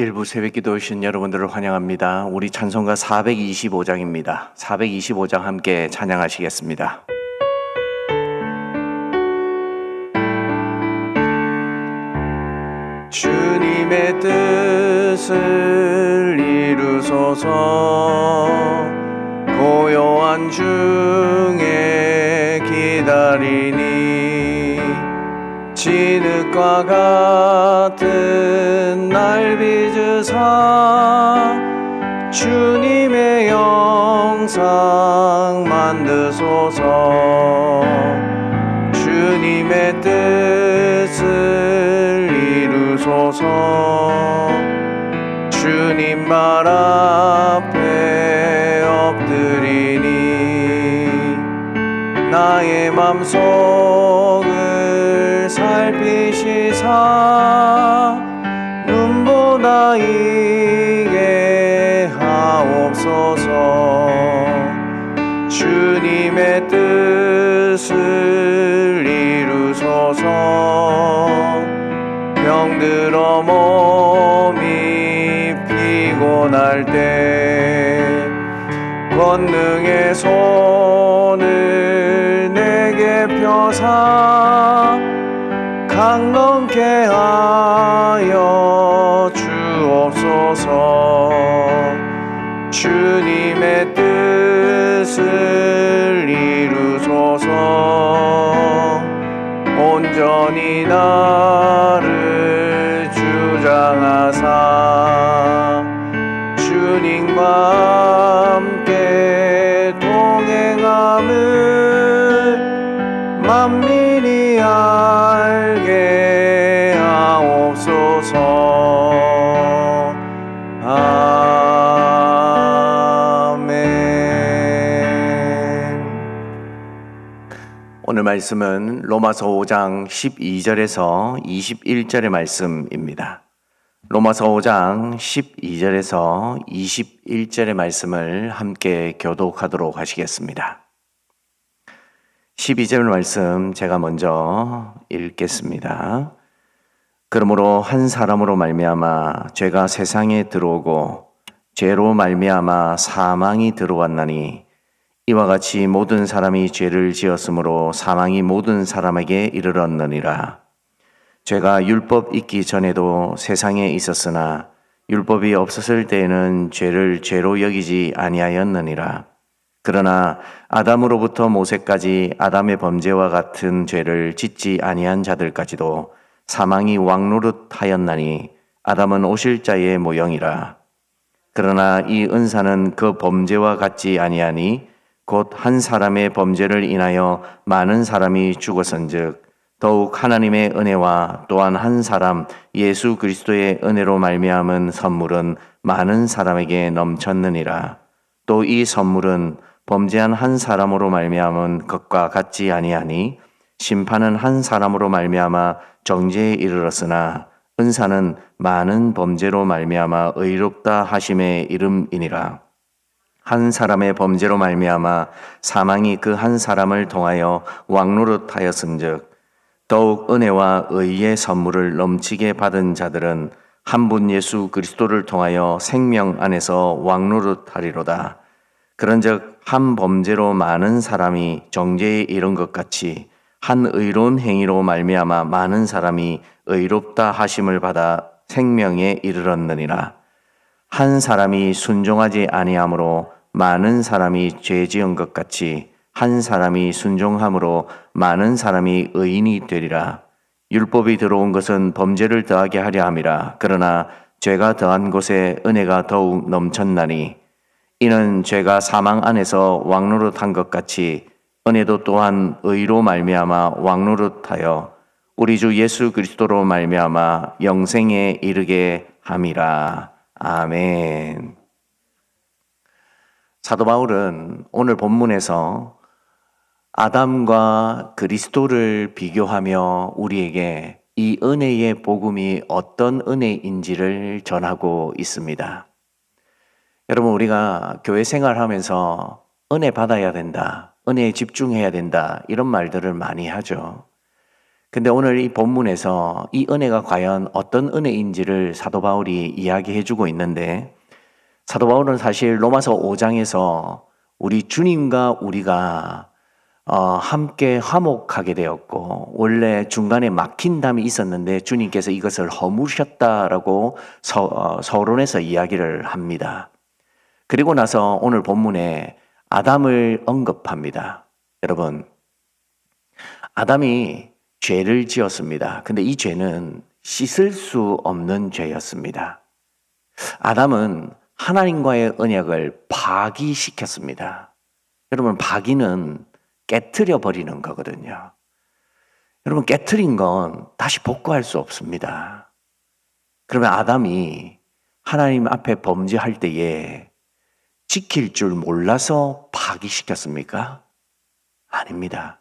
일부 새벽기도 오신 여러분들을 환영합니다. 우리 찬송가 425장입니다. 425장 함께 찬양하시겠습니다. 주님의 뜻을 이루소서. 고요한 중에 기다리니 진흙과 같은 날 빚으사 주님의 영상 만드소서. 주님의 뜻을 이루소서. 주님 발 앞에 엎드리니 나의 맘속을 살피시사 눈보다 이게 하옵소서. 주님의 뜻을 이루소서. 병들어 몸이 피곤할 때 권능의 손을 내게 펴사 강건케 하여 주옵소서. 주님의 뜻을 이루소서. 온전히 나를 주장하사 주님과 함께 동행함을 만민이 알게 하옵소서. 아멘. 오늘 말씀은 로마서 5장 12절에서 21절의 말씀입니다. 로마서 5장 12절에서 21절의 말씀을 함께 교독하도록 하시겠습니다. 12절 말씀 제가 먼저 읽겠습니다. 그러므로 한 사람으로 말미암아 죄가 세상에 들어오고 죄로 말미암아 사망이 들어왔나니 이와 같이 모든 사람이 죄를 지었으므로 사망이 모든 사람에게 이르렀느니라. 죄가 율법 있기 전에도 세상에 있었으나 율법이 없었을 때에는 죄를 죄로 여기지 아니하였느니라. 그러나 아담으로부터 모세까지 아담의 범죄와 같은 죄를 짓지 아니한 자들까지도 사망이 왕노릇하였나니 아담은 오실 자의 모형이라. 그러나 이 은사는 그 범죄와 같지 아니하니 곧 한 사람의 범죄를 인하여 많은 사람이 죽었은즉 더욱 하나님의 은혜와 또한 한 사람 예수 그리스도의 은혜로 말미암은 선물은 많은 사람에게 넘쳤느니라. 또 이 선물은 범죄한 한 사람으로 말미암은 것과 같지 아니하니 심판은 한 사람으로 말미암아 정죄에 이르렀으나 은사는 많은 범죄로 말미암아 의롭다 하심의 이름이니라. 한 사람의 범죄로 말미암아 사망이 그 한 사람을 통하여 왕노릇하였은즉 더욱 은혜와 의의 선물을 넘치게 받은 자들은 한 분 예수 그리스도를 통하여 생명 안에서 왕노릇하리로다. 그런즉 한 범죄로 많은 사람이 정죄에 이른 것 같이 한 의로운 행위로 말미암아 많은 사람이 의롭다 하심을 받아 생명에 이르렀느니라. 한 사람이 순종하지 아니함으로 많은 사람이 죄 지은 것 같이 한 사람이 순종함으로 많은 사람이 의인이 되리라. 율법이 들어온 것은 범죄를 더하게 하려 함이라. 그러나 죄가 더한 곳에 은혜가 더욱 넘쳤나니 이는 죄가 사망 안에서 왕노릇한 것 같이 은혜도 또한 의로 말미암아 왕노릇하여 우리 주 예수 그리스도로 말미암아 영생에 이르게 함이라. 아멘. 사도 바울은 오늘 본문에서 아담과 그리스도를 비교하며 우리에게 이 은혜의 복음이 어떤 은혜인지를 전하고 있습니다. 여러분, 우리가 교회 생활하면서 은혜 받아야 된다, 은혜에 집중해야 된다, 이런 말들을 많이 하죠. 근데 오늘 이 본문에서 이 은혜가 과연 어떤 은혜인지를 사도 바울이 이야기해 주고 있는데, 사도 바울은 사실 로마서 5장에서 우리 주님과 우리가 함께 화목하게 되었고, 원래 중간에 막힌 담이 있었는데 주님께서 이것을 허무셨다라고 서론에서 이야기를 합니다. 그리고 나서 오늘 본문에 아담을 언급합니다. 여러분, 아담이 죄를 지었습니다. 근데 이 죄는 씻을 수 없는 죄였습니다. 아담은 하나님과의 언약을 파기시켰습니다. 여러분, 파기는 깨트려 버리는 거거든요. 여러분, 깨트린 건 다시 복구할 수 없습니다. 그러면 아담이 하나님 앞에 범죄할 때에 지킬 줄 몰라서 파기시켰습니까? 아닙니다.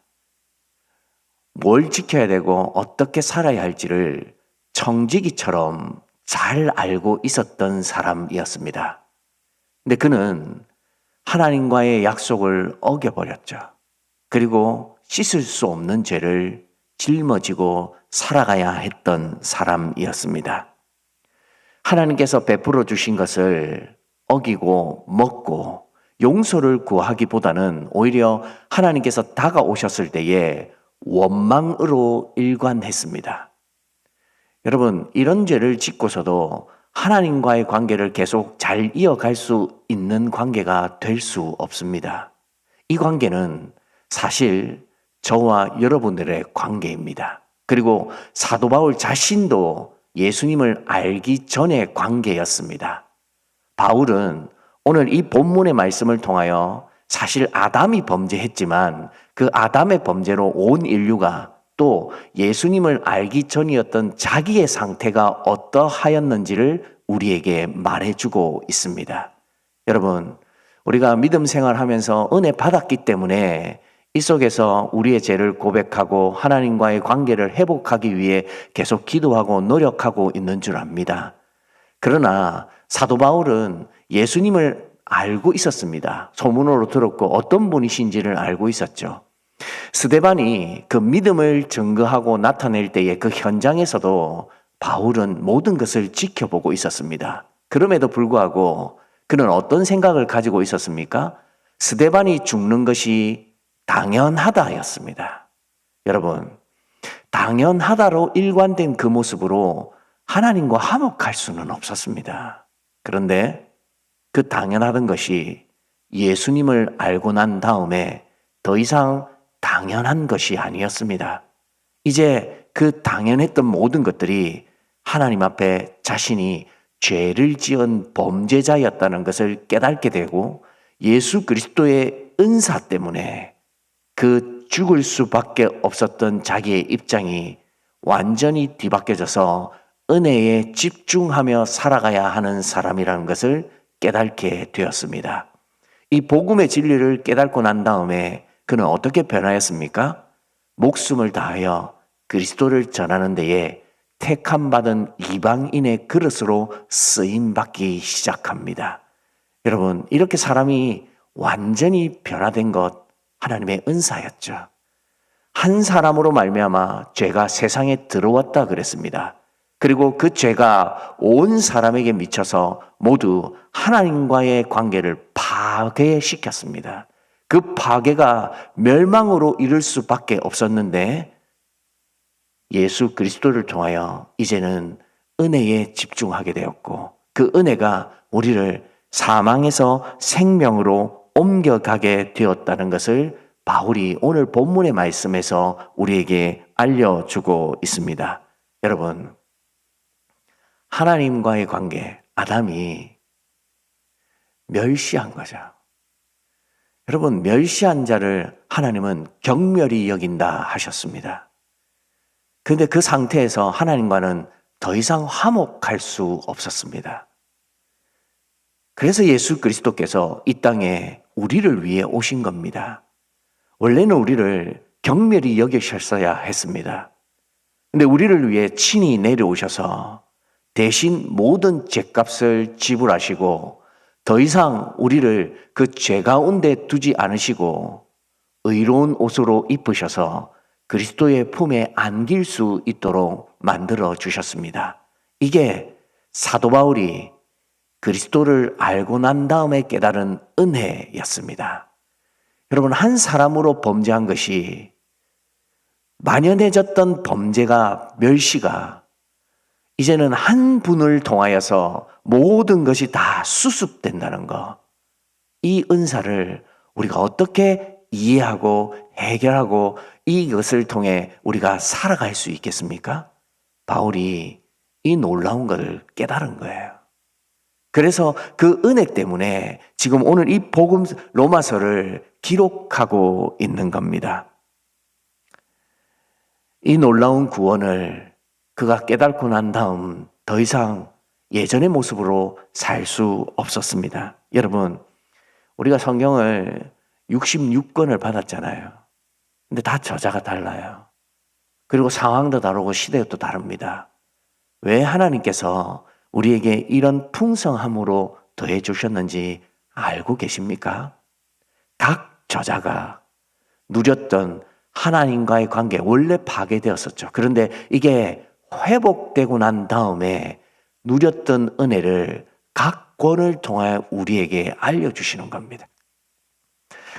뭘 지켜야 되고 어떻게 살아야 할지를 청지기처럼 잘 알고 있었던 사람이었습니다. 근데 그는 하나님과의 약속을 어겨버렸죠. 그리고 씻을 수 없는 죄를 짊어지고 살아가야 했던 사람이었습니다. 하나님께서 베풀어 주신 것을 어기고 먹고 용서를 구하기보다는 오히려 하나님께서 다가오셨을 때에 원망으로 일관했습니다. 여러분, 이런 죄를 짓고서도 하나님과의 관계를 계속 잘 이어갈 수 있는 관계가 될 수 없습니다. 이 관계는 사실 저와 여러분들의 관계입니다. 그리고 사도 바울 자신도 예수님을 알기 전의 관계였습니다. 바울은 오늘 이 본문의 말씀을 통하여 사실 아담이 범죄했지만 그 아담의 범죄로 온 인류가 또 예수님을 알기 전이었던 자기의 상태가 어떠하였는지를 우리에게 말해주고 있습니다. 여러분, 우리가 믿음 생활하면서 은혜 받았기 때문에 이 속에서 우리의 죄를 고백하고 하나님과의 관계를 회복하기 위해 계속 기도하고 노력하고 있는 줄 압니다. 그러나 사도 바울은 예수님을 알고 있었습니다. 소문으로 들었고 어떤 분이신지를 알고 있었죠. 스데반이 그 믿음을 증거하고 나타낼 때의 그 현장에서도 바울은 모든 것을 지켜보고 있었습니다. 그럼에도 불구하고 그는 어떤 생각을 가지고 있었습니까? 스데반이 죽는 것이 당연하다였습니다. 여러분, 당연하다로 일관된 그 모습으로 하나님과 화목할 수는 없었습니다. 그런데 그 당연하던 것이 예수님을 알고 난 다음에 더 이상 당연한 것이 아니었습니다. 이제 그 당연했던 모든 것들이 하나님 앞에 자신이 죄를 지은 범죄자였다는 것을 깨닫게 되고 예수 그리스도의 은사 때문에 그 죽을 수밖에 없었던 자기의 입장이 완전히 뒤바뀌어져서 은혜에 집중하며 살아가야 하는 사람이라는 것을 깨닫게 되었습니다. 이 복음의 진리를 깨닫고 난 다음에 그는 어떻게 변하였습니까? 목숨을 다하여 그리스도를 전하는 데에 택함 받은 이방인의 그릇으로 쓰임 받기 시작합니다. 여러분, 이렇게 사람이 완전히 변화된 것 하나님의 은사였죠. 한 사람으로 말미암아 죄가 세상에 들어왔다 그랬습니다. 그리고 그 죄가 온 사람에게 미쳐서 모두 하나님과의 관계를 파괴시켰습니다. 그 파괴가 멸망으로 이를 수밖에 없었는데 예수 그리스도를 통하여 이제는 은혜에 집중하게 되었고 그 은혜가 우리를 사망에서 생명으로 옮겨가게 되었다는 것을 바울이 오늘 본문의 말씀에서 우리에게 알려주고 있습니다. 여러분, 하나님과의 관계, 아담이 멸시한 거죠. 여러분, 멸시한 자를 하나님은 경멸히 여긴다 하셨습니다. 그런데 그 상태에서 하나님과는 더 이상 화목할 수 없었습니다. 그래서 예수 그리스도께서 이 땅에 우리를 위해 오신 겁니다. 원래는 우리를 경멸히 여기셨어야 했습니다. 근데 우리를 위해 친히 내려오셔서 대신 모든 죄값을 지불하시고 더 이상 우리를 그 죄 가운데 두지 않으시고 의로운 옷으로 입으셔서 그리스도의 품에 안길 수 있도록 만들어 주셨습니다. 이게 사도 바울이 그리스도를 알고 난 다음에 깨달은 은혜였습니다. 여러분, 한 사람으로 범죄한 것이 만연해졌던 범죄가 멸시가 이제는 한 분을 통하여서 모든 것이 다 수습된다는 것. 이 은사를 우리가 어떻게 이해하고 해결하고 이것을 통해 우리가 살아갈 수 있겠습니까? 바울이 이 놀라운 것을 깨달은 거예요. 그래서 그 은혜 때문에 지금 오늘 이 복음 로마서를 기록하고 있는 겁니다. 이 놀라운 구원을 그가 깨닫고 난 다음 더 이상 예전의 모습으로 살 수 없었습니다. 여러분, 우리가 성경을 66권을 받았잖아요. 근데 다 저자가 달라요. 그리고 상황도 다르고 시대도 다릅니다. 왜 하나님께서 우리에게 이런 풍성함으로 더해 주셨는지 알고 계십니까? 각 저자가 누렸던 하나님과의 관계 원래 파괴되었었죠. 그런데 이게 회복되고 난 다음에 누렸던 은혜를 각 권을 통하여 우리에게 알려주시는 겁니다.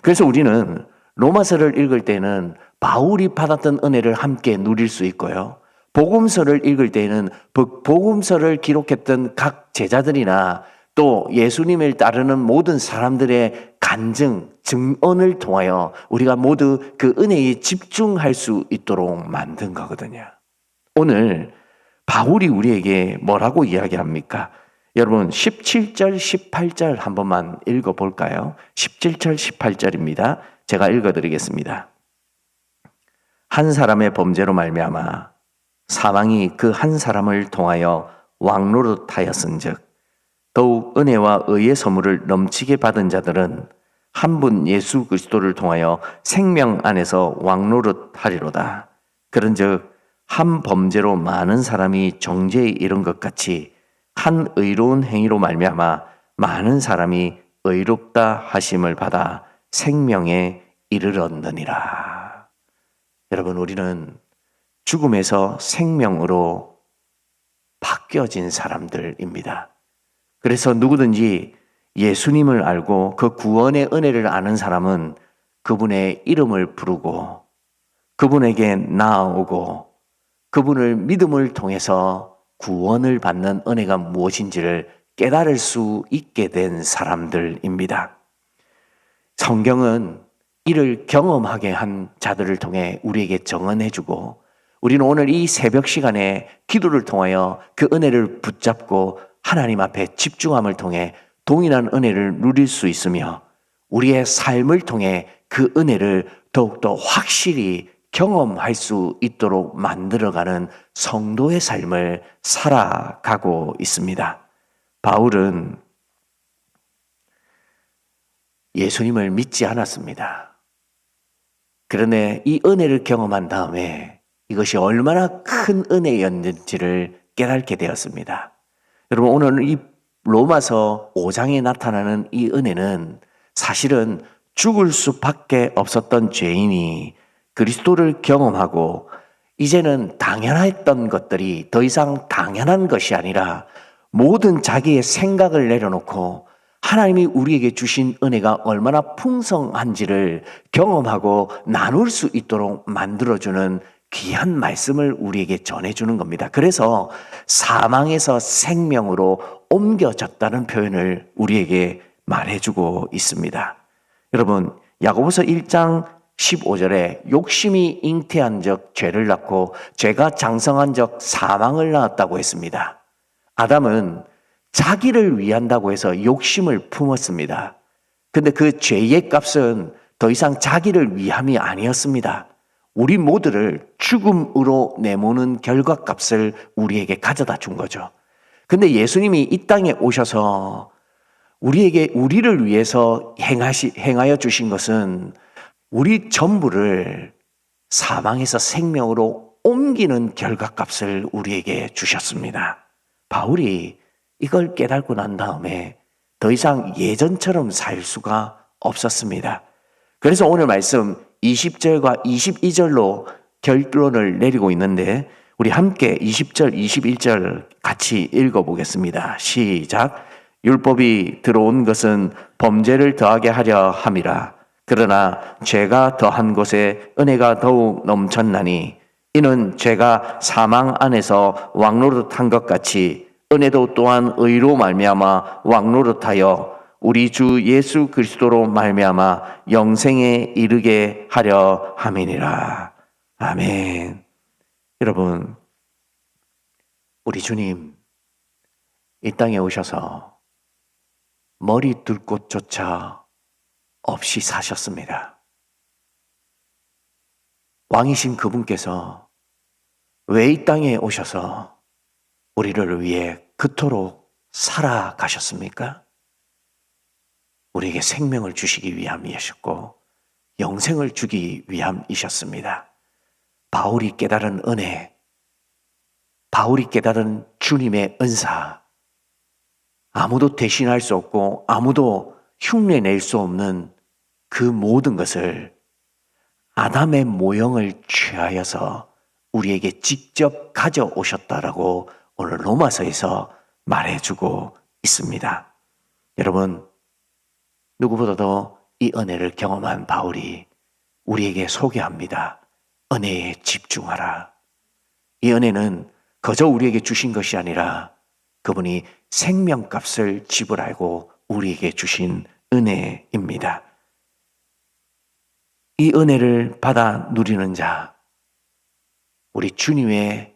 그래서 우리는 로마서를 읽을 때는 바울이 받았던 은혜를 함께 누릴 수 있고요. 복음서를 읽을 때는 복음서를 기록했던 각 제자들이나 또 예수님을 따르는 모든 사람들의 간증, 증언을 통하여 우리가 모두 그 은혜에 집중할 수 있도록 만든 거거든요. 오늘 바울이 우리에게 뭐라고 이야기합니까? 여러분 17절, 18절 한 번만 읽어볼까요? 17절, 18절입니다. 제가 읽어드리겠습니다. 한 사람의 범죄로 말미암아 사망이 그 한 사람을 통하여 왕노릇하였은즉 더욱 은혜와 의의 선물을 넘치게 받은 자들은 한 분 예수 그리스도를 통하여 생명 안에서 왕노릇하리로다. 그런즉 한 범죄로 많은 사람이 정죄에 이른 것 같이 한 의로운 행위로 말미암아 많은 사람이 의롭다 하심을 받아 생명에 이르렀느니라. 여러분, 우리는 죽음에서 생명으로 바뀌어진 사람들입니다. 그래서 누구든지 예수님을 알고 그 구원의 은혜를 아는 사람은 그분의 이름을 부르고 그분에게 나아오고 그분을 믿음을 통해서 구원을 받는 은혜가 무엇인지를 깨달을 수 있게 된 사람들입니다. 성경은 이를 경험하게 한 자들을 통해 우리에게 정언해주고 우리는 오늘 이 새벽 시간에 기도를 통하여 그 은혜를 붙잡고 하나님 앞에 집중함을 통해 동일한 은혜를 누릴 수 있으며 우리의 삶을 통해 그 은혜를 더욱더 확실히 경험할 수 있도록 만들어가는 성도의 삶을 살아가고 있습니다. 바울은 예수님을 믿지 않았습니다. 그런데 이 은혜를 경험한 다음에 이것이 얼마나 큰 은혜였는지를 깨닫게 되었습니다. 여러분, 오늘 이 로마서 5장에 나타나는 이 은혜는 사실은 죽을 수밖에 없었던 죄인이 그리스도를 경험하고 이제는 당연했던 것들이 더 이상 당연한 것이 아니라 모든 자기의 생각을 내려놓고 하나님이 우리에게 주신 은혜가 얼마나 풍성한지를 경험하고 나눌 수 있도록 만들어주는 귀한 말씀을 우리에게 전해주는 겁니다. 그래서 사망에서 생명으로 옮겨졌다는 표현을 우리에게 말해주고 있습니다. 여러분, 야고보서 1장 15절에 욕심이 잉태한 적 죄를 낳고 죄가 장성한 적 사망을 낳았다고 했습니다. 아담은 자기를 위한다고 해서 욕심을 품었습니다. 근데 그 죄의 값은 더 이상 자기를 위함이 아니었습니다. 우리 모두를 죽음으로 내모는 결과값을 우리에게 가져다 준 거죠. 근데 예수님이 이 땅에 오셔서 우리를 위해서 행하여 주신 것은 우리 전부를 사망에서 생명으로 옮기는 결과값을 우리에게 주셨습니다. 바울이 이걸 깨닫고 난 다음에 더 이상 예전처럼 살 수가 없었습니다. 그래서 오늘 말씀 20절과 22절로 결론을 내리고 있는데 우리 함께 20절, 21절 같이 읽어보겠습니다. 시작. 율법이 들어온 것은 범죄를 더하게 하려 함이라. 그러나 죄가 더한 곳에 은혜가 더욱 넘쳤나니 이는 죄가 사망 안에서 왕노릇한 것 같이 은혜도 또한 의로 말미암아 왕노릇하여 우리 주 예수 그리스도로 말미암아 영생에 이르게 하려 함이니라. 아멘. 여러분, 우리 주님 이 땅에 오셔서 머리 둘 곳조차 없이 사셨습니다. 왕이신 그분께서 왜 이 땅에 오셔서 우리를 위해 그토록 살아가셨습니까? 우리에게 생명을 주시기 위함이셨고 영생을 주기 위함이셨습니다. 바울이 깨달은 은혜, 바울이 깨달은 주님의 은사, 아무도 대신할 수 없고 아무도 흉내낼 수 없는 그 모든 것을 아담의 모형을 취하여서 우리에게 직접 가져오셨다라고 오늘 로마서에서 말해주고 있습니다. 여러분, 누구보다도 이 은혜를 경험한 바울이 우리에게 소개합니다. 은혜에 집중하라. 이 은혜는 그저 우리에게 주신 것이 아니라 그분이 생명값을 지불하고 우리에게 주신 은혜입니다. 이 은혜를 받아 누리는 자, 우리 주님의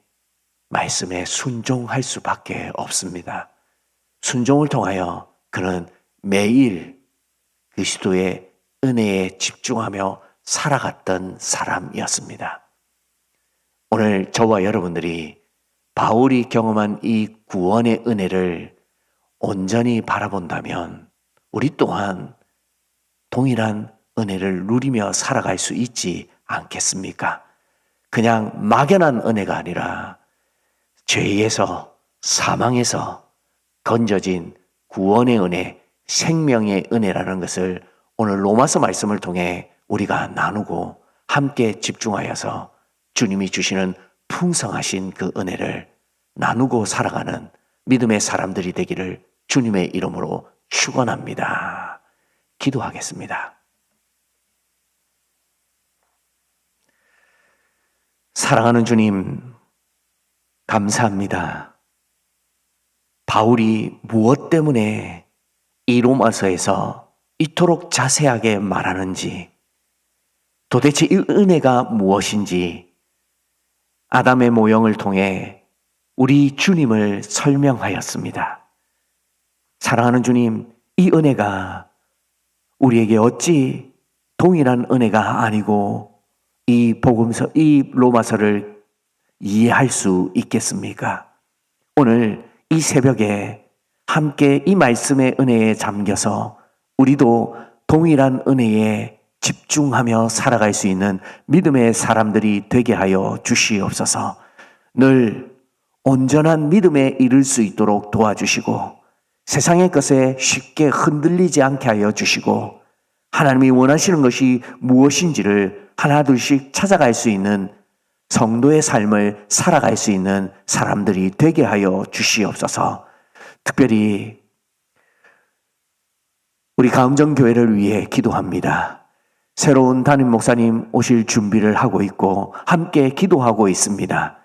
말씀에 순종할 수밖에 없습니다. 순종을 통하여 그는 매일 그리스도의 은혜에 집중하며 살아갔던 사람이었습니다. 오늘 저와 여러분들이 바울이 경험한 이 구원의 은혜를 온전히 바라본다면 우리 또한 동일한 은혜를 누리며 살아갈 수 있지 않겠습니까? 그냥 막연한 은혜가 아니라 죄에서 사망에서 건져진 구원의 은혜, 생명의 은혜라는 것을 오늘 로마서 말씀을 통해 우리가 나누고 함께 집중하여서 주님이 주시는 풍성하신 그 은혜를 나누고 살아가는 믿음의 사람들이 되기를 주님의 이름으로 축원합니다. 기도하겠습니다. 사랑하는 주님, 감사합니다. 바울이 무엇 때문에 이 로마서에서 이토록 자세하게 말하는지, 도대체 이 은혜가 무엇인지 아담의 모형을 통해 우리 주님을 설명하였습니다. 사랑하는 주님, 이 은혜가 우리에게 어찌 동일한 은혜가 아니고 이 복음서, 이 로마서를 이해할 수 있겠습니까? 오늘 이 새벽에 함께 이 말씀의 은혜에 잠겨서 우리도 동일한 은혜에 집중하며 살아갈 수 있는 믿음의 사람들이 되게 하여 주시옵소서. 늘 온전한 믿음에 이를 수 있도록 도와주시고 세상의 것에 쉽게 흔들리지 않게 하여 주시고 하나님이 원하시는 것이 무엇인지를 하나둘씩 찾아갈 수 있는 성도의 삶을 살아갈 수 있는 사람들이 되게 하여 주시옵소서. 특별히 우리 가음정교회를 위해 기도합니다. 새로운 담임 목사님 오실 준비를 하고 있고 함께 기도하고 있습니다.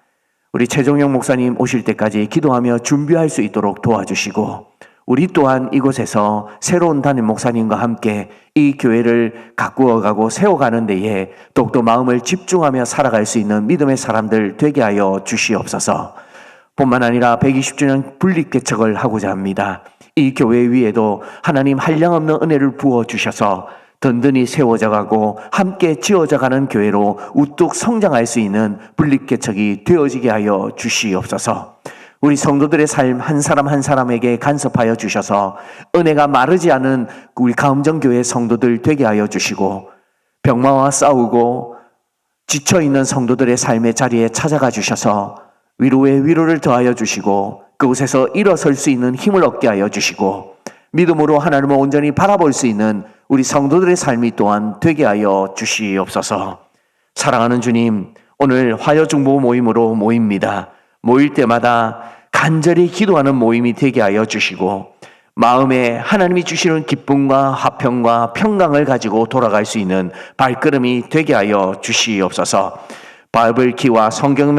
우리 최종영 목사님 오실 때까지 기도하며 준비할 수 있도록 도와주시고 우리 또한 이곳에서 새로운 담임 목사님과 함께 이 교회를 가꾸어가고 세워가는 데에 더욱더 마음을 집중하며 살아갈 수 있는 믿음의 사람들 되게 하여 주시옵소서. 뿐만 아니라 120주년 분립개척을 하고자 합니다. 이 교회 위에도 하나님 한량없는 은혜를 부어주셔서 든든히 세워져가고 함께 지어져가는 교회로 우뚝 성장할 수 있는 분립개척이 되어지게 하여 주시옵소서. 우리 성도들의 삶 한 사람 한 사람에게 간섭하여 주셔서 은혜가 마르지 않은 우리 가음정교회 성도들 되게 하여 주시고 병마와 싸우고 지쳐있는 성도들의 삶의 자리에 찾아가 주셔서 위로에 위로를 더하여 주시고 그곳에서 일어설 수 있는 힘을 얻게 하여 주시고 믿음으로 하나님을 온전히 바라볼 수 있는 우리 성도들의 삶이 또한 되게 하여 주시옵소서. 사랑하는 주님, 오늘 화요중보 모임으로 모입니다. 모일 때마다 간절히 기도하는 모임이 되게 하여 주시고 마음에 하나님이 주시는 기쁨과 화평과 평강을 가지고 돌아갈 수 있는 발걸음이 되게 하여 주시옵소서. 바이블 키와 성경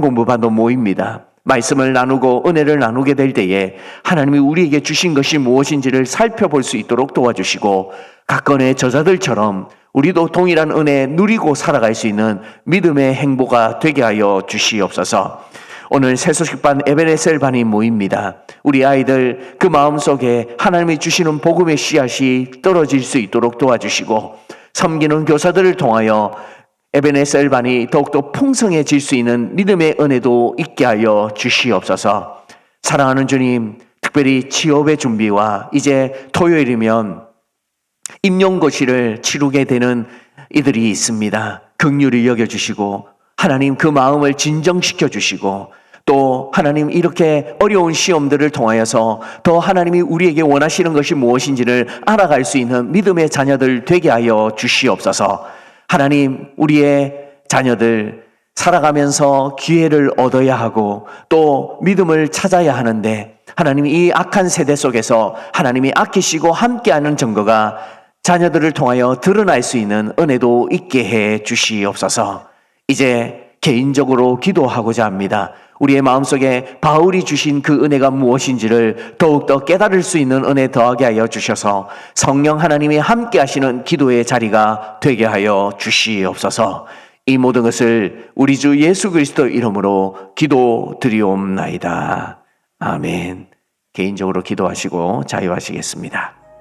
공부반도 모입니다. 말씀을 나누고 은혜를 나누게 될 때에 하나님이 우리에게 주신 것이 무엇인지를 살펴볼 수 있도록 도와주시고 각 건의 저자들처럼 우리도 동일한 은혜 누리고 살아갈 수 있는 믿음의 행보가 되게 하여 주시옵소서. 오늘 새소식반 에베네셀 반이 모입니다. 우리 아이들 그 마음속에 하나님이 주시는 복음의 씨앗이 떨어질 수 있도록 도와주시고 섬기는 교사들을 통하여 에베네셀 반이 더욱더 풍성해질 수 있는 믿음의 은혜도 있게 하여 주시옵소서. 사랑하는 주님, 특별히 취업의 준비와 이제 토요일이면 임용고시를 치르게 되는 이들이 있습니다. 긍휼히 여겨주시고 하나님 그 마음을 진정시켜 주시고 또 하나님 이렇게 어려운 시험들을 통하여서 더 하나님이 우리에게 원하시는 것이 무엇인지를 알아갈 수 있는 믿음의 자녀들 되게 하여 주시옵소서. 하나님 우리의 자녀들 살아가면서 기회를 얻어야 하고 또 믿음을 찾아야 하는데 하나님 이 악한 세대 속에서 하나님이 아끼시고 함께하는 증거가 자녀들을 통하여 드러날 수 있는 은혜도 있게 해 주시옵소서. 이제 개인적으로 기도하고자 합니다. 우리의 마음속에 바울이 주신 그 은혜가 무엇인지를 더욱더 깨달을 수 있는 은혜 더하게 하여 주셔서 성령 하나님이 함께 하시는 기도의 자리가 되게 하여 주시옵소서. 이 모든 것을 우리 주 예수 그리스도 이름으로 기도드리옵나이다. 아멘. 개인적으로 기도하시고 자유하시겠습니다.